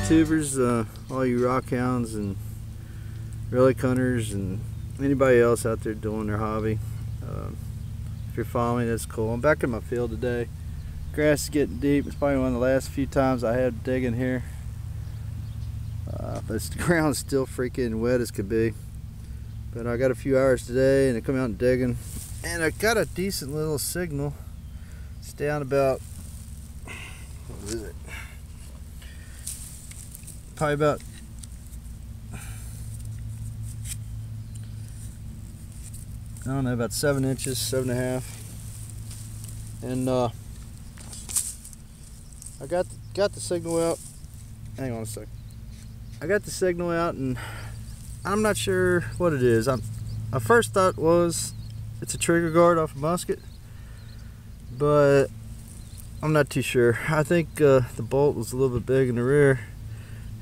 YouTubers, all you rock hounds and relic hunters and anybody else out there doing their hobby. If you're following me, that's cool. I'm back in my field today. Grass is getting deep. It's probably one of the last few times I had digging here. But the ground's still freaking wet as could be. But I got a few hours today and I come out and digging. And I got a decent little signal. It's down about, what is it? Probably about I don't know, about 7 inches, 7.5. And I got the signal out. Hang on a sec. I got the signal out and I'm not sure what it is. I first thought was it's a trigger guard off a musket, but I'm not too sure. I think the bolt was a little bit big in the rear,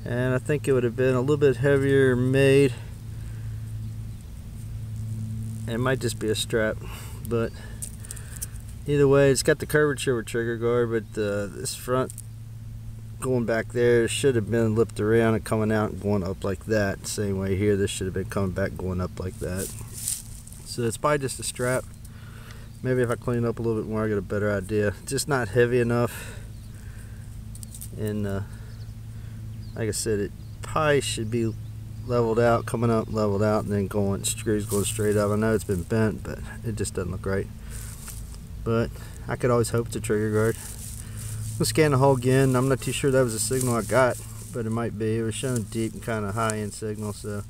and I think it would have been a little bit heavier made. It might just be a strap, but either way, it's got the curvature with trigger guard, but this front going back there should have been lipped around and coming out and going up like that. Same way here, this should have been coming back going up like that. So it's probably just a strap. Maybe if I clean up a little bit more, I get a better idea. It's just not heavy enough, and like I said, it probably should be leveled out, coming up, leveled out, and then going, screws going straight up. I know it's been bent, but it just doesn't look right. But I could always hope it's a trigger guard. We'll scan the hole again. I'm not too sure that was a signal I got, but it might be. It was showing deep and kind of high-end signal, so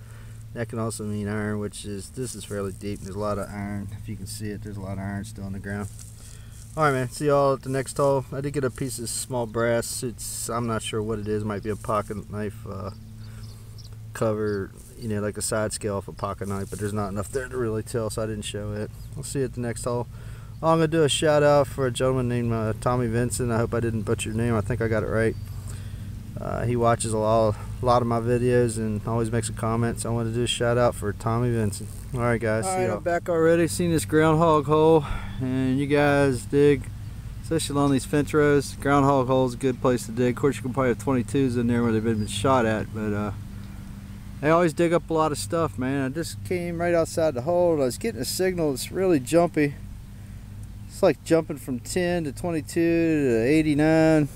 that can also mean iron, which is, this is fairly deep. There's a lot of iron. If you can see it, there's a lot of iron still on the ground. Alright, man, see y'all at the next hole. I did get a piece of small brass. I'm not sure what it is. It might be a pocket knife cover, you know, like a side scale off a pocket knife, but there's not enough there to really tell, so I didn't show it. I'll see you at the next hole. I'm going to do a shout out for a gentleman named Tommy Vincent. I hope I didn't butcher your name. I think I got it right. He watches a lot of my videos and always makes a comment, so I want to do a shout out for Tommy Vincent. Alright guys, see y'all. I'm back already. Seen this groundhog hole, and you guys dig, especially along these fence rows. Groundhog hole is a good place to dig. Of course, you can probably have 22s in there where they've been shot at, but they always dig up a lot of stuff, man. I just came right outside the hole and I was getting a signal that's really jumpy. It's like jumping from 10 to 22 to 89.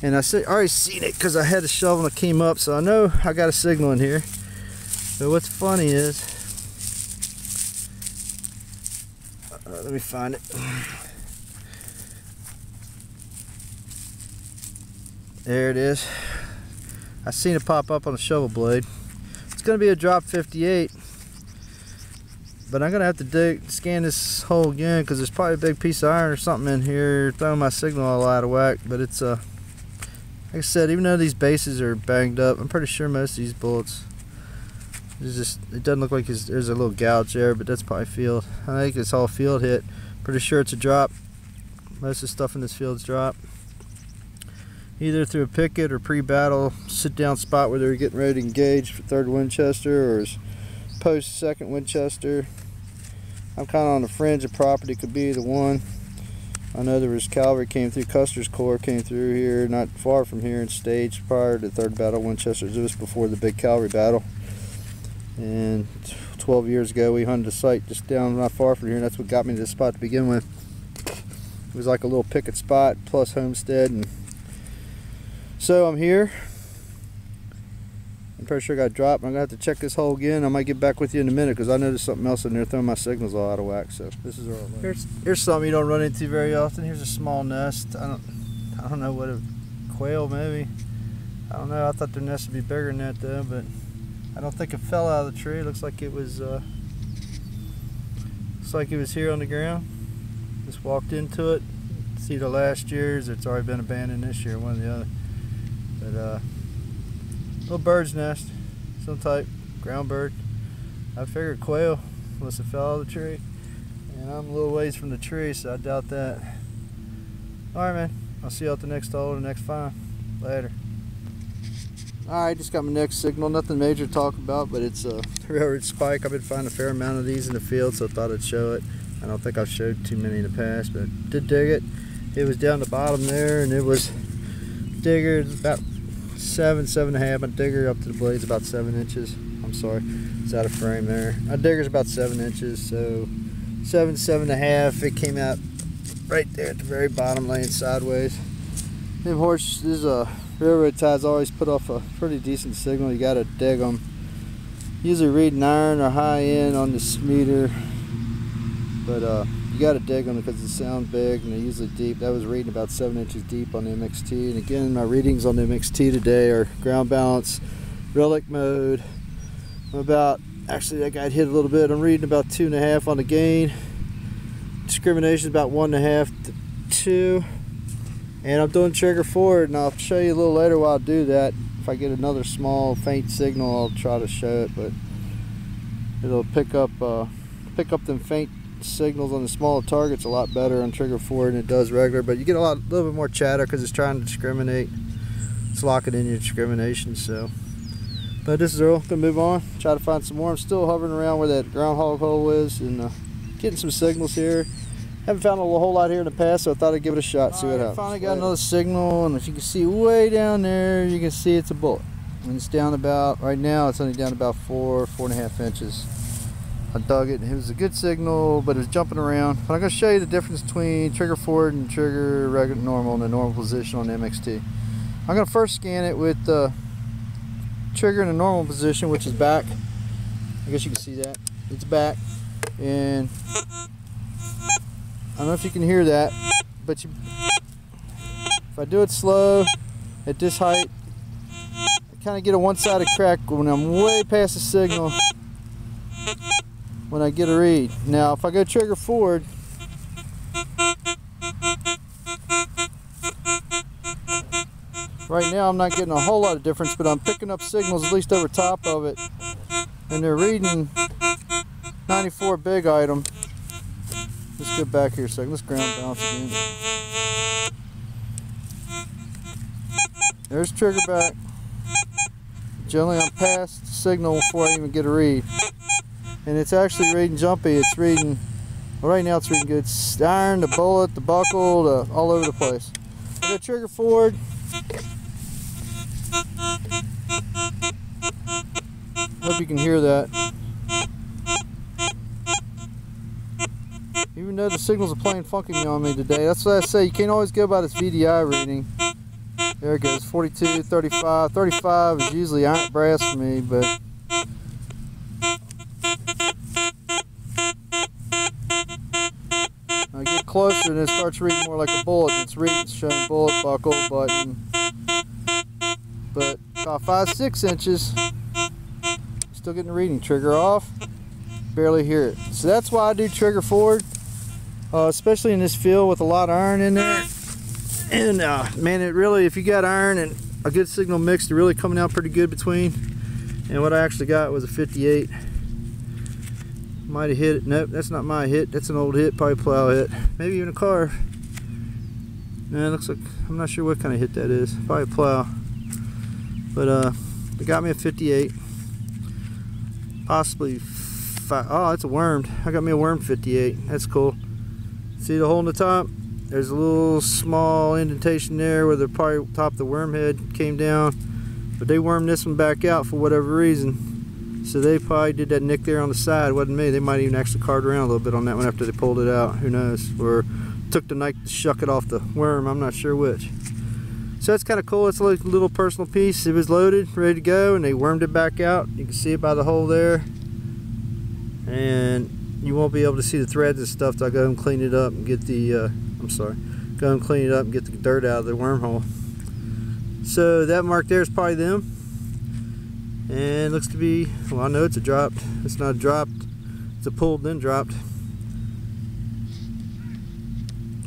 And I already seen it because I had a shovel and I came up, so I know I got a signal in here. But what's funny is, let me find it. There it is. I seen it pop up on the shovel blade. It's going to be a drop 58, but I'm going to have to scan this hole again because there's probably a big piece of iron or something in here throwing my signal all out of whack. But it's like I said, even though these bases are banged up, I'm pretty sure most of these bullets, it doesn't look like there's a little gouge there, but that's probably field. I think it's all field hit. Pretty sure it's a drop. Most of the stuff in this field's drop, either through a picket or pre-battle sit-down spot where they were getting ready to engage for 3rd Winchester, or post 2nd Winchester. I'm kind of on the fringe of property, could be either one. I know there was cavalry came through, Custer's Corps came through here not far from here and staged prior to 3rd Battle Winchester. It was before the big cavalry battle. And 12 years ago we hunted a site just down not far from here, and that's what got me to this spot to begin with. It was like a little picket spot plus homestead, and so I'm here. I'm pretty sure I got dropped. I'm gonna have to check this hole again. I might get back with you in a minute because I know there's something else in there throwing my signals all out of whack. So this is all. Here's something you don't run into very often. Here's a small nest. I don't know what, a quail maybe. I don't know. I thought their nest would be bigger than that though, but I don't think it fell out of the tree. It looks like it was here on the ground. Just walked into it. It's either last year's or it's already been abandoned this year, one or the other. But little bird's nest, some type, ground bird. I figured quail, unless it fell out of the tree. And I'm a little ways from the tree, so I doubt that. Alright man, I'll see you at the next hole or the next find. Later. Alright, just got my next signal. Nothing major to talk about, but it's a railroad spike. I've been finding a fair amount of these in the field, so I thought I'd show it. I don't think I've showed too many in the past, but did dig it. It was down the bottom there, and it was digger about 7.5. My digger up to the blade's about 7 inches. I'm sorry, it's out of frame there. My digger's about 7 inches, so 7.5. It came out right there at the very bottom, laying sideways. Them horses, railroad ties always put off a pretty decent signal. You gotta dig them. Usually reading iron or high end on this meter, but you gotta dig them because they sound big and they're usually deep. That was reading about 7 inches deep on the MXT. And again, my readings on the MXT today are ground balance, relic mode. Actually that guy hit a little bit. I'm reading about 2.5 on the gain. Discrimination is about 1.5 to 2. And I'm doing trigger forward, and I'll show you a little later while I do that. If I get another small faint signal, I'll try to show it, but it'll pick up them faint signals on the smaller targets a lot better on trigger forward than it does regular. But you get a little bit more chatter because it's trying to discriminate. It's locking in your discrimination. So, but this is Earl. Gonna move on. Try to find some more. I'm still hovering around where that groundhog hole is and getting some signals here. Haven't found a whole lot here in the past, so I thought I'd give it a shot, see what happens. Finally got another signal, and if you can see way down there, you can see it's a bullet. And it's down about, right now it's only down about 4.5 inches. I dug it, and it was a good signal, but it was jumping around. But I'm going to show you the difference between trigger forward and trigger regular normal in the normal position on the MXT. I'm going to first scan it with the trigger in the normal position, which is back. I guess you can see that. It's back. And I don't know if you can hear that, but if I do it slow at this height, I kind of get a one-sided crack when I'm way past the signal when I get a read. Now if I go trigger forward, right now I'm not getting a whole lot of difference, but I'm picking up signals at least over top of it, and they're reading 94 big item. Let's go back here a second. Let's ground balance again. There's trigger back. Generally I'm past the signal before I even get a read. And it's actually reading jumpy. It's reading, well, right now it's reading good. It's iron, the bullet, the buckle, all over the place. I go trigger forward. Hope you can hear that. Even though the signals are playing funky on me today, that's what I say, you can't always go by this VDI reading. There it goes, 42, 35. 35 is usually iron brass for me, but I get closer and it starts reading more like a bullet. It's reading, showing bullet, buckle, button. But about 5-6 inches, still getting the reading. Trigger off, barely hear it. So that's why I do trigger forward. Especially in this field with a lot of iron in there, and man, it really, if you got iron and a good signal mixed, they're really coming out pretty good between. And what I actually got was a 58. Might have hit it. Nope, that's not my hit. That's an old hit, probably plow hit, maybe even a car. Man, it looks like, I'm not sure what kind of hit that is. Probably a plow. But they got me a 58, possibly 5. Oh, it's a wormed. I got me a wormed 58. That's cool. See the hole in the top? There's a little small indentation there where the probably top of the worm head came down, but they wormed this one back out for whatever reason. So they probably did that nick there on the side. Wasn't me. They might even actually carved around a little bit on that one after they pulled it out. Who knows? Or took the knife to shuck it off the worm. I'm not sure which. So that's kind of cool. It's a little personal piece. It was loaded, ready to go, and they wormed it back out. You can see it by the hole there. And you won't be able to see the threads and stuff till I go and clean it up and get the, go and clean it up and get the dirt out of the wormhole. So that mark there is probably them. And looks to be, well, I know it's a dropped. It's not a dropped, it's a pulled then dropped.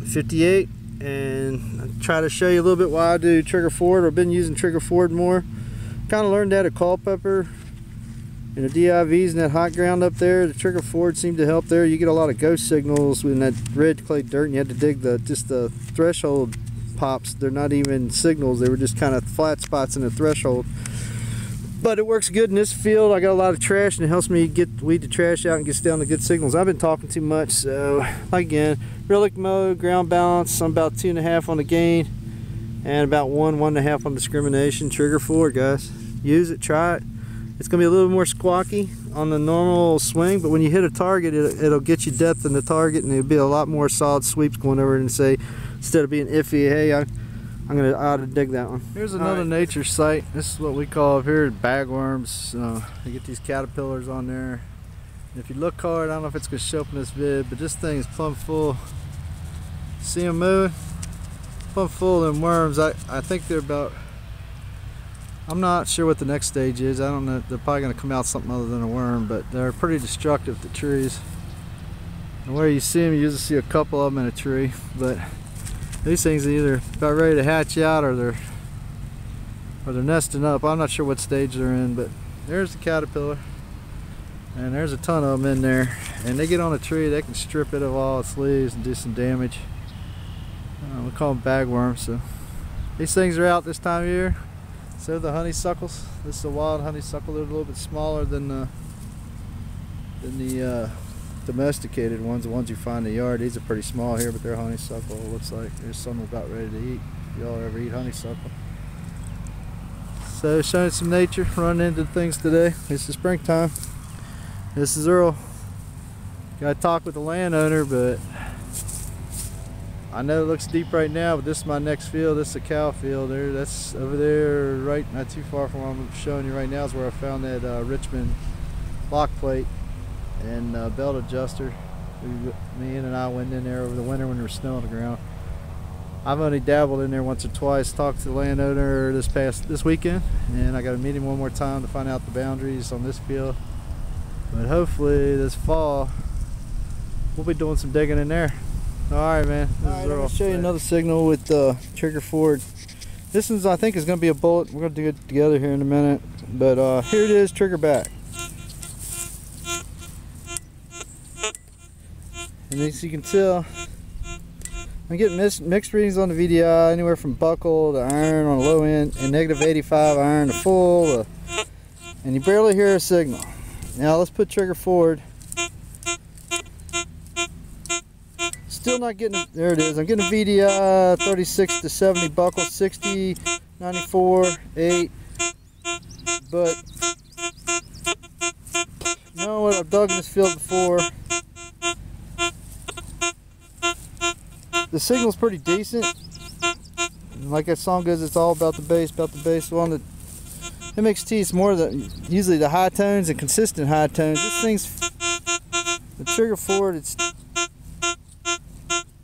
58, and I'll try to show you a little bit why I do trigger forward. I've been using trigger forward more. Kind of learned that at Culpeper. And the DIVs and that hot ground up there, the trigger forward seemed to help there. You get a lot of ghost signals in that red clay dirt, and you had to dig just the threshold pops. They're not even signals, they were just kind of flat spots in the threshold. But it works good in this field. I got a lot of trash, and it helps me weed the trash out and gets down to good signals. I've been talking too much, so again, relic mode, ground balance. I'm about 2.5 on the gain. and about 1.5 on discrimination. Trigger forward, guys. Use it, try it. It's gonna be a little more squawky on the normal swing, but when you hit a target, it'll get you depth in the target, and it'll be a lot more solid sweeps going over it, and say, instead of being iffy, hey, I ought to dig that one. Here's another nature site. This is what we call up here bagworms. You get these caterpillars on there. And if you look hard, I don't know if it's gonna show up in this vid, but this thing is plumb full. See them moving? Plumb full of them worms. I think they're about, I'm not sure what the next stage is. I don't know. They're probably going to come out something other than a worm, but they're pretty destructive to trees. And where you see them, you usually see a couple of them in a tree. But these things are either about ready to hatch out, or they're nesting up. I'm not sure what stage they're in, but there's the caterpillar. And there's a ton of them in there. And they get on a tree, they can strip it of all its leaves and do some damage. We call them bagworms. So these things are out this time of year. So the honeysuckles. This is a wild honeysuckle. They're a little bit smaller than the domesticated ones, the ones you find in the yard. These are pretty small here, but they're honeysuckle. It looks like there's some about ready to eat. Y'all ever eat honeysuckle? So showing some nature, running into things today. It's the springtime. This is Earl. Got to talk with the landowner, but I know it looks deep right now, but this is my next field. This is a cow field there. That's over there, right, not too far from what I'm showing you right now, is where I found that Richmond lock plate and belt adjuster. Me and I went in there over the winter when there was snow on the ground. I've only dabbled in there once or twice. Talked to the landowner this weekend, and I got to meet him one more time to find out the boundaries on this field. But hopefully this fall we'll be doing some digging in there. Alright, man. I'm going to show you another signal with trigger forward. This one's, I think, is going to be a bullet. We're going to do it together here in a minute. But here it is, trigger back. And as you can tell, I'm getting mixed readings on the VDI, anywhere from buckle to iron on the low end, and -85 iron to full. And you barely hear a signal. Now let's put trigger forward. Still not getting, there it is. I'm getting a VDI 36 to 70 buckle, 60, 94, 8. But you know what? I've dug in this field before. The signal's pretty decent. And like that song goes, it's all about the bass, about the bass. Well, on the MXT, it's more usually the high tones and consistent high tones. This thing's, the trigger forward, it's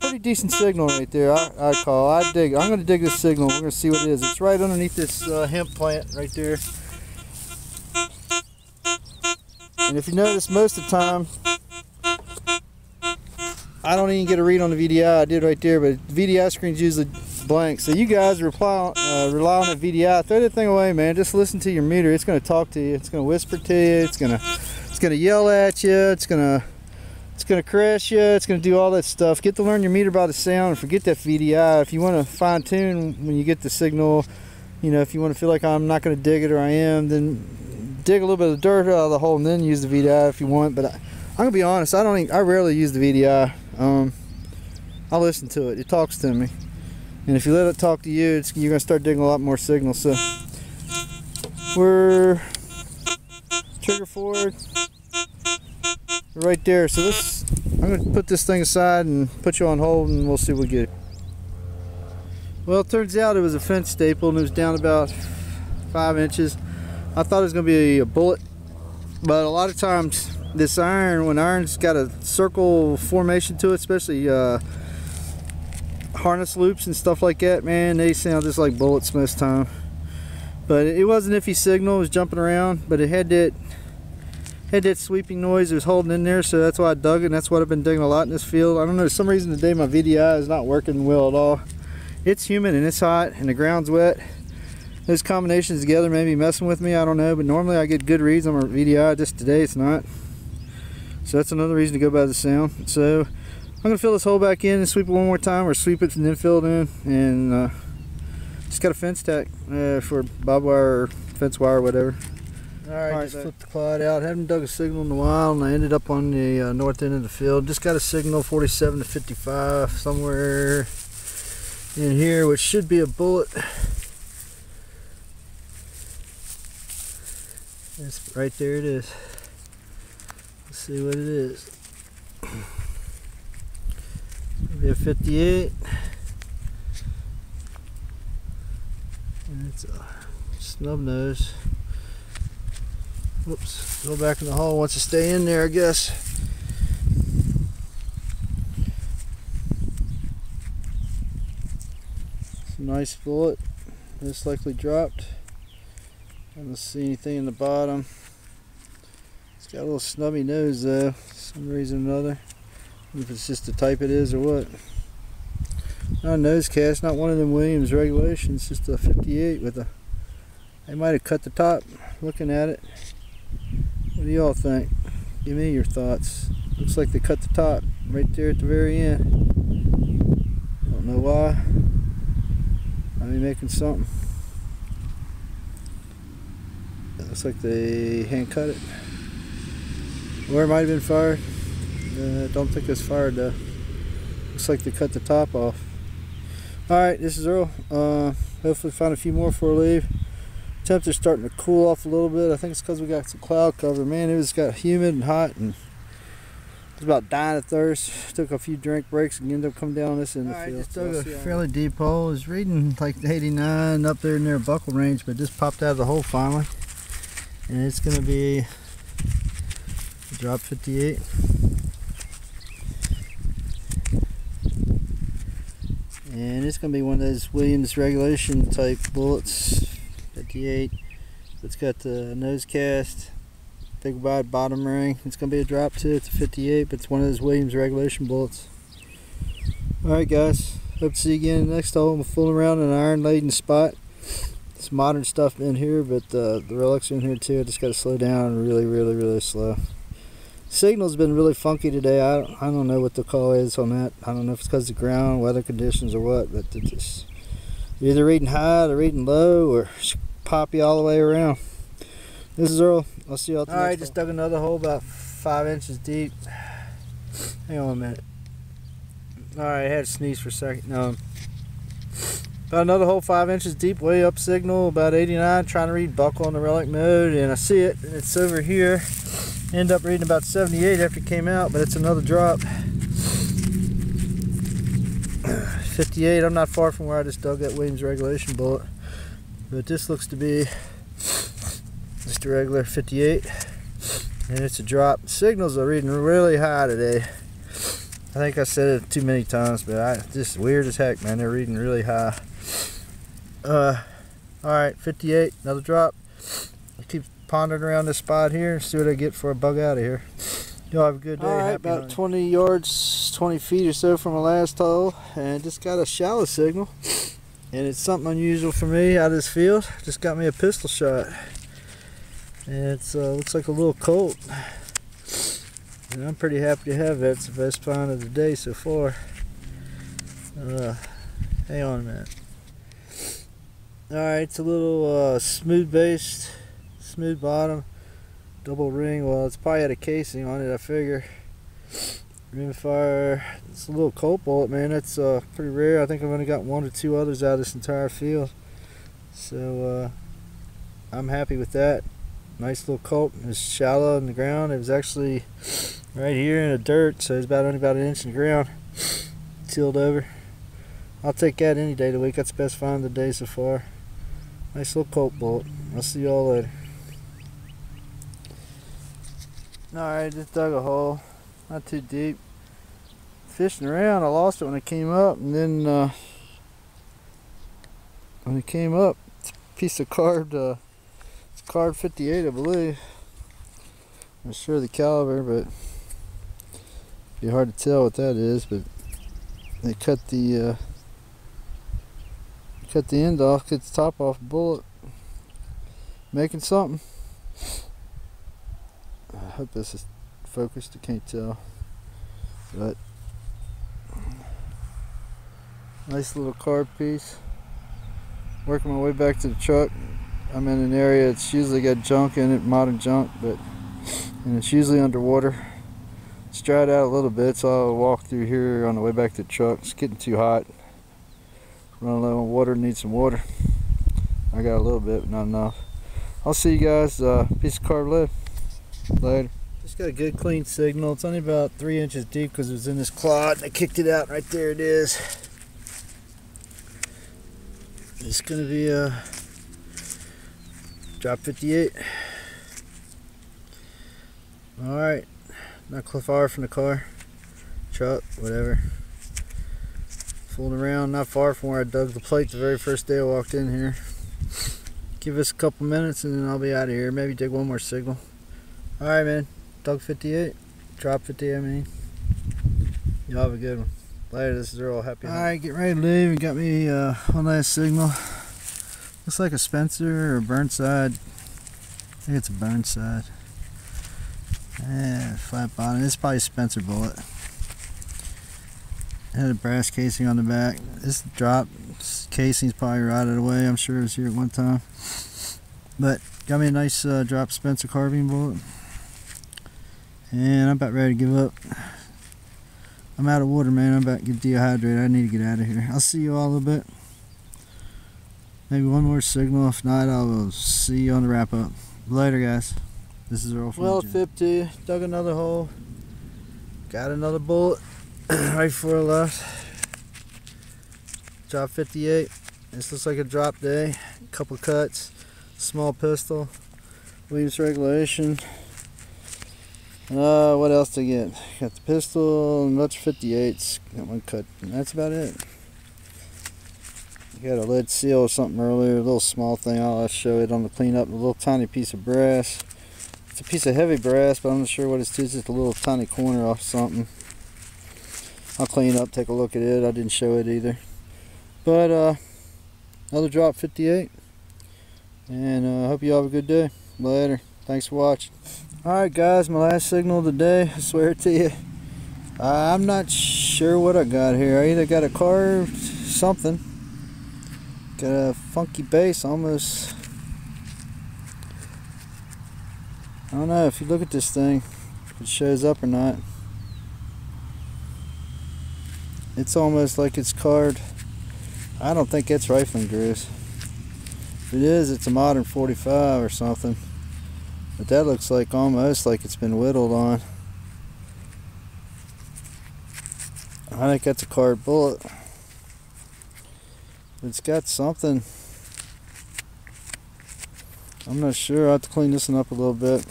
pretty decent signal right there. I dig. I'm going to dig this signal. We're going to see what it is. It's right underneath this hemp plant right there. And if you notice, most of the time I don't even get a read on the VDI. I did right there, but the VDI screen's usually blank. So you guys rely on that VDI. Throw that thing away, man. Just listen to your meter. It's going to talk to you. It's going to whisper to you. It's going to yell at you. It's going to crash you. It's going to do all that stuff. Get to learn your meter by the sound and forget that VDI. If you want to fine tune when you get the signal, you know, if you want to feel like I'm not going to dig it, or I am, then dig a little bit of dirt out of the hole and then use the VDI if you want. But I'm going to be honest, I rarely use the VDI. I listen to it. It talks to me. And if you let it talk to you, you're going to start digging a lot more signals. So we're trigger forward. Right there. So I'm going to put this thing aside and put you on hold, and we'll see what we get. Well, it turns out it was a fence staple, and it was down about 5 inches. I thought it was going to be a bullet, but a lot of times this iron, when iron's got a circle formation to it, especially harness loops and stuff like that, man, they sound just like bullets most of the time. But it wasn't an iffy signal. It was jumping around, but it had that sweeping noise it was holding in there, so that's why I dug it, and that's what I've been digging a lot in this field. I don't know, for some reason today my VDI is not working well at all. It's humid and it's hot and the ground's wet. Those combinations together may be messing with me, I don't know, but normally I get good reads on my VDI. Just today it's not. So that's another reason to go by the sound. So I'm going to fill this hole back in and sweep it one more time, or sweep it and then fill it in, and just got a fence tack for barbed wire or fence wire or whatever. Alright, just flipped the quad out. Haven't dug a signal in a while, and I ended up on the north end of the field. Just got a signal 47 to 55 somewhere in here, which should be a bullet. It's right there. It is. Let's see what it is. It'll be a 58. And it's a snub nose. Whoops. Go back in the hole. Wants to stay in there, I guess. It's a nice bullet. Most likely dropped. I don't see anything in the bottom. It's got a little snubby nose though, for some reason or another. I don't know if it's just the type it is or what. Not a nose cast, not one of them Williams regulations, just a 58 with a... They might have cut the top looking at it. What do y'all think? Give me your thoughts. Looks like they cut the top right there at the very end. Don't know why. I mean, making something. It looks like they hand cut it. Or it might have been fired. Don't think it's fired though. Looks like they cut the top off. Alright, this is Earl. Hopefully find a few more before I leave. Temperature's starting to cool off a little bit. I think it's because we got some cloud cover. Man, it got humid and hot, and I was about dying of thirst. Took a few drink breaks and ended up coming down this end of the field. Just dug a fairly deep hole. I was reading like 89 up there in their buckle range, but just popped out of the hole finally. And it's going to be a drop 58. And it's going to be one of those Williams regulation type bullets. 58. It's got the nose cast, big wide bottom ring. It's going to be a drop too. It's a 58, but it's one of those Williams regulation bullets. Alright guys, hope to see you again in the next hole. I'm fooling around in an iron laden spot. Some modern stuff in here, but the relics are in here too. I just got to slow down really slow. Signal's been really funky today. I don't know what the call is on that. I don't know if it's because of the ground, weather conditions, or what, but it's just either reading high or reading low or poppy all the way around. This is Earl. I'll see you all tomorrow. Alright, just dug another hole about 5 inches deep. Hang on a minute. Alright, I had to sneeze for a second. No. About another hole 5 inches deep, way up signal, about 89, trying to read buckle on the relic mode, and I see it, and it's over here. End up reading about 78 after it came out, but it's another drop. 58, I'm not far from where I just dug that Williams regulation bullet. But this looks to be just a regular 58. And it's a drop. Signals are reading really high today. I think I said it too many times, but just weird as heck, man. They're reading really high. Alright, 58, another drop. I keep pondering around this spot here and see what I get before I bug out of here. Y'all have a good day. Alright, about 20 yards, 20 feet or so from my last hole, and just got a shallow signal. And it's something unusual for me out of this field. Just got me a pistol shot. And it looks like a little colt. And I'm pretty happy to have that. It's the best find of the day so far. Hang on a minute. Alright, it's a little smooth based, smooth bottom, double ring. Well, it's probably had a casing on it, I figure. Rimfire. It's a little colt bullet, man. That's pretty rare. I think I've only got 1 or 2 others out of this entire field. So I'm happy with that. Nice little colt. It's shallow in the ground. It was actually right here in the dirt, so it's only about 1 inch in the ground. Tilled over. I'll take that any day of the week. That's the best find of the day so far. Nice little colt bullet. I'll see y'all later. Alright, just dug a hole. Not too deep. Fishing around, I lost it when it came up, and then when it came up, it's a piece of carved, it's carved 58, I believe. I'm not sure of the caliber, but it'd be hard to tell what that is. But they cut the end off, cut the top off the bullet, making something. I hope this is focused, I can't tell, but nice little carved piece. Working my way back to the truck. I'm in an area that's usually got junk in it, modern junk, and it's usually underwater. It's dried out a little bit, so I'll walk through here on the way back to the truck. It's getting too hot. Running low on water, need some water. I got a little bit, but not enough. I'll see you guys. Piece of carb lid. Later. Just got a good clean signal. It's only about 3 inches deep because it was in this clod and I kicked it out. Right there it is. It's gonna be a drop 58. Alright, not far from the car, truck, whatever. Fooling around, not far from where I dug the plate the very first day I walked in here. Give us a couple minutes and then I'll be out of here. Maybe dig one more signal. Alright, man. Dug 58. Drop 58, I mean. Y'all have a good one. Later, this is Earl. Happy hunting. Alright, getting ready to leave. We got me one last signal. Looks like a Spencer or Burnside. I think it's a Burnside. Yeah, flat bottom. It's probably a Spencer bullet. Had a brass casing on the back. This drop casing's probably rotted away. I'm sure it was here at one time. But got me a nice drop Spencer carbine bullet. And I'm about ready to give up. I'm out of water, man. I'm about to get dehydrated. I need to get out of here. I'll see you all a little bit. Maybe one more signal. If not, I will see you on the wrap up. Later, guys. This is Earl from Well, 50. Dug another hole. Got another bullet right before I left. Drop 58. This looks like a drop day. A couple cuts. Small pistol. Williams regulation. What else to get? Got the pistol, nuts 58s, got one cut, and that's about it. Got a lead seal or something earlier, a little small thing. I'll show it on the cleanup. A little tiny piece of brass. It's a piece of heavy brass, but I'm not sure what it's just a little tiny corner off something. I'll clean it up, take a look at it. I didn't show it either. But another drop 58, and I hope you all have a good day. Later. Thanks for watching. Alright guys, my last signal of the day, I swear to you. I'm not sure what I got here. I either got a carved something. Got a funky base almost. I don't know if you look at this thing, if it shows up or not. It's almost like it's carved. I don't think it's rifling grooves. If it is, it's a modern 45 or something. But that looks like almost like it's been whittled on. I think that's a carved bullet. It's got something. I'm not sure. I'll have to clean this one up a little bit.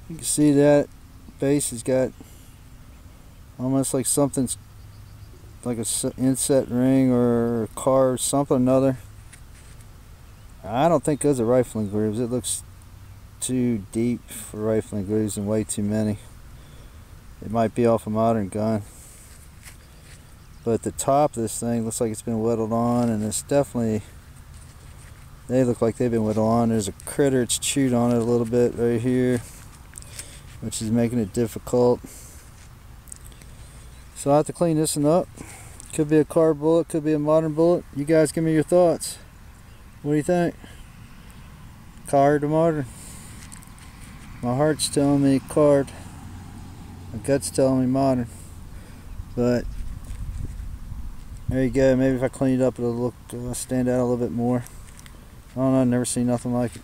You can see that base has got almost like something's like a inset ring or a carved something or another. I don't think those are rifling grooves. It looks too deep for rifling grooves and way too many. It might be off a modern gun, but the top of this thing looks like it's been whittled on, and it's definitely, they look like they've been whittled on. There's a critter, it's chewed on it a little bit right here, which is making it difficult. So I have to clean this one up. Could be a carved bullet, could be a modern bullet. You guys give me your thoughts. What do you think? Carved or modern? My heart's telling me carved. My gut's telling me modern. But there you go. Maybe if I clean it up, it'll look stand out a little bit more. I don't know. I've never seen nothing like it.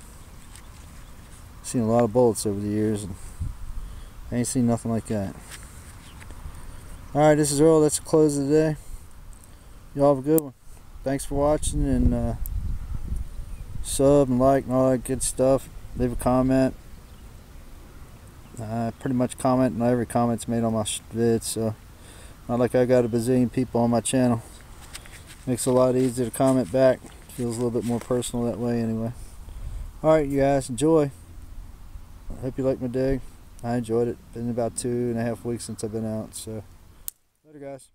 I've seen a lot of bullets over the years, and I ain't seen nothing like that. Alright, this is Earl. That's the close of the day. Y'all have a good one. Thanks for watching, and sub and like and all that good stuff. Leave a comment. Pretty much comment, and every comment's made on my vids, so not like I got a bazillion people on my channel. Makes it a lot easier to comment back. Feels a little bit more personal that way anyway. Alright, you guys, enjoy. I hope you like my day. I enjoyed it. Been about 2.5 weeks since I've been out, so later guys.